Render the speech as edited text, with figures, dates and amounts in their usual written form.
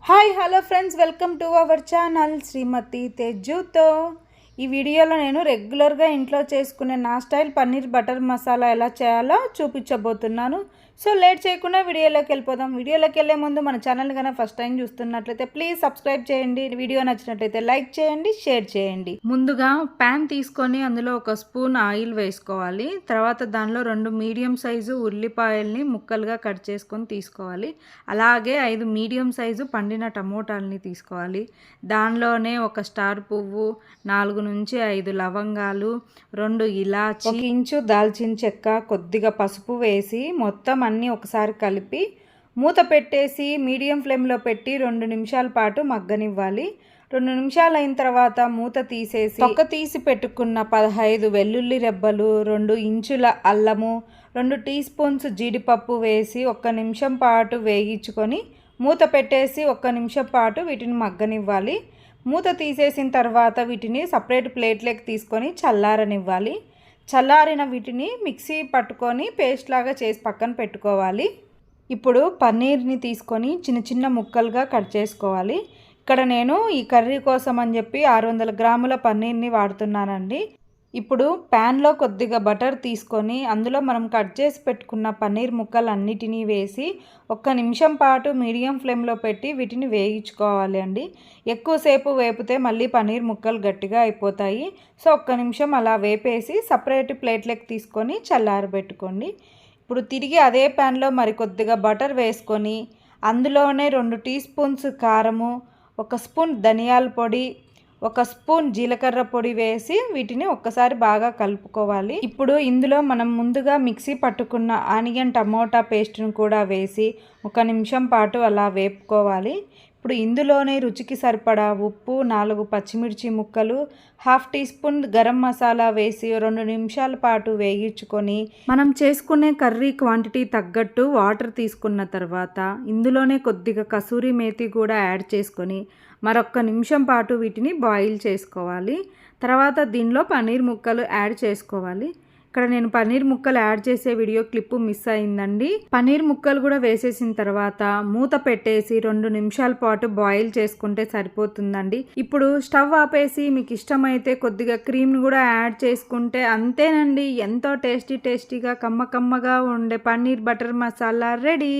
Hi hello friends, welcome to our channel Srimati తేజుతో. ఈ వీడియోలో నేను రెగ్యులర్గా ఇంట్లో చేసుకునే నా స్టైల్ పన్నీర్ బటర్ మసాలా ఎలా చేయాలో చూపించబోతున్నాను. సో లేట్ చేయకుండా వీడియోలోకి వెళ్ళిపోదాం. వీడియోలోకి వెళ్ళే ముందు మన ఛానల్ కన్నా ఫస్ట్ టైం చూస్తున్నట్లయితే ప్లీజ్ సబ్స్క్రైబ్ చేయండి. వీడియో నచ్చినట్లయితే లైక్ చేయండి, షేర్ చేయండి. ముందుగా ప్యాన్ తీసుకొని అందులో ఒక స్పూన్ ఆయిల్ వేసుకోవాలి. తర్వాత దానిలో 2 మీడియం సైజు ఉల్లిపాయల్ని ముక్కలుగా కట్ చేసుకొని తీసుకోవాలి. అలాగే 5 మీడియం సైజు పండిన టమోటాలని తీసుకోవాలి. దానిలోనే ఒక స్టార్ పువ్వు, 4 నుంచి 5 లవంగాలు, 2 ఇలాచి, 1 ఇంచు దాల్చిన చెక్క, కొద్దిగా పసుపు వేసి మొత్తం అన్నీ ఒకసారి కలిపి మూత పెట్టేసి మీడియం ఫ్లేమ్లో పెట్టి 2 నిమిషాల పాటు మగ్గనివ్వాలి. 2 నిమిషాలు అయిన తర్వాత మూత తీసేసి తొక్క తీసి పెట్టుకున్న 15 వెల్లుల్లి రెబ్బలు, 2 ఇంచుల అల్లము, 2 టీ స్పూన్స్ జీడిపప్పు వేసి 1 నిమిషం పాటు వేగించుకొని మూత పెట్టేసి 1 నిమిషం పాటు వీటిని మగ్గనివ్వాలి. మూత తీసేసిన తర్వాత వీటిని సపరేట్ ప్లేట్లోకి తీసుకొని చల్లారనివ్వాలి. చల్లారిన వీటిని మిక్సీ పట్టుకొని పేస్ట్ లాగా చేసి పక్కన పెట్టుకోవాలి. ఇప్పుడు పన్నీర్ని తీసుకొని చిన్న చిన్న ముక్కలుగా కట్ చేసుకోవాలి. ఇక్కడ నేను ఈ కర్రీ కోసం అని చెప్పి 600 గ్రాముల పన్నీర్ని వాడుతున్నానండి. ఇప్పుడు ప్యాన్లో కొద్దిగా బటర్ తీసుకొని అందులో మనం కట్ చేసి పెట్టుకున్న పన్నీర్ ముక్కలన్నిటినీ వేసి 1 నిమిషం పాటు మీడియం ఫ్లేమ్లో పెట్టి వీటిని వేయించుకోవాలి అండి. ఎక్కువసేపు వేపితే మళ్ళీ పన్నీర్ ముక్కలు గట్టిగా అయిపోతాయి. సో 1 నిమిషం అలా వేపేసి సపరేట్ ప్లేట్లోకి తీసుకొని చల్లారబెట్టుకోండి. ఇప్పుడు తిరిగి అదే ప్యాన్లో మరి కొద్దిగా బటర్ వేసుకొని అందులోనే 2 టీ స్పూన్స్ కారము, 1 స్పూన్ ధనియాల పొడి, 1 స్పూన్ జీలకర్ర పొడి వేసి వీటిని ఒక్కసారి బాగా కలుపుకోవాలి. ఇప్పుడు ఇందులో మనం ముందుగా మిక్సీ పట్టుకున్న ఆనియన్ టమోటా పేస్ట్ను కూడా వేసి 1 నిమిషం పాటు అలా వేపుకోవాలి. ఇప్పుడు ఇందులోనే రుచికి సరిపడా ఉప్పు, 4 పచ్చిమిర్చి ముక్కలు, 1/2 టీ స్పూన్ గరం మసాలా వేసి 2 నిమిషాల పాటు వేగించుకొని మనం చేసుకునే కర్రీ క్వాంటిటీ తగ్గట్టు వాటర్ తీసుకున్న తర్వాత ఇందులోనే కొద్దిగా కసూరి మేతి కూడా యాడ్ చేసుకొని మరొక నిమిషం పాటు వీటిని బాయిల్ చేసుకోవాలి. తర్వాత దీనిలో పన్నీర్ ముక్కలు యాడ్ చేసుకోవాలి. ఇక్కడ నేను పన్నీర్ ముక్కలు యాడ్ చేసే వీడియో క్లిప్పు మిస్ అయిందండి. పన్నీర్ ముక్కలు కూడా వేసేసిన తర్వాత మూత పెట్టేసి 2 నిమిషాల పాటు బాయిల్ చేసుకుంటే సరిపోతుందండి. ఇప్పుడు స్టవ్ ఆపేసి మీకు ఇష్టమైతే కొద్దిగా క్రీమ్ని కూడా యాడ్ చేసుకుంటే అంతేనండి, ఎంతో టేస్టీగా కమ్మగా ఉండే పన్నీర్ బటర్ మసాలా రెడీ.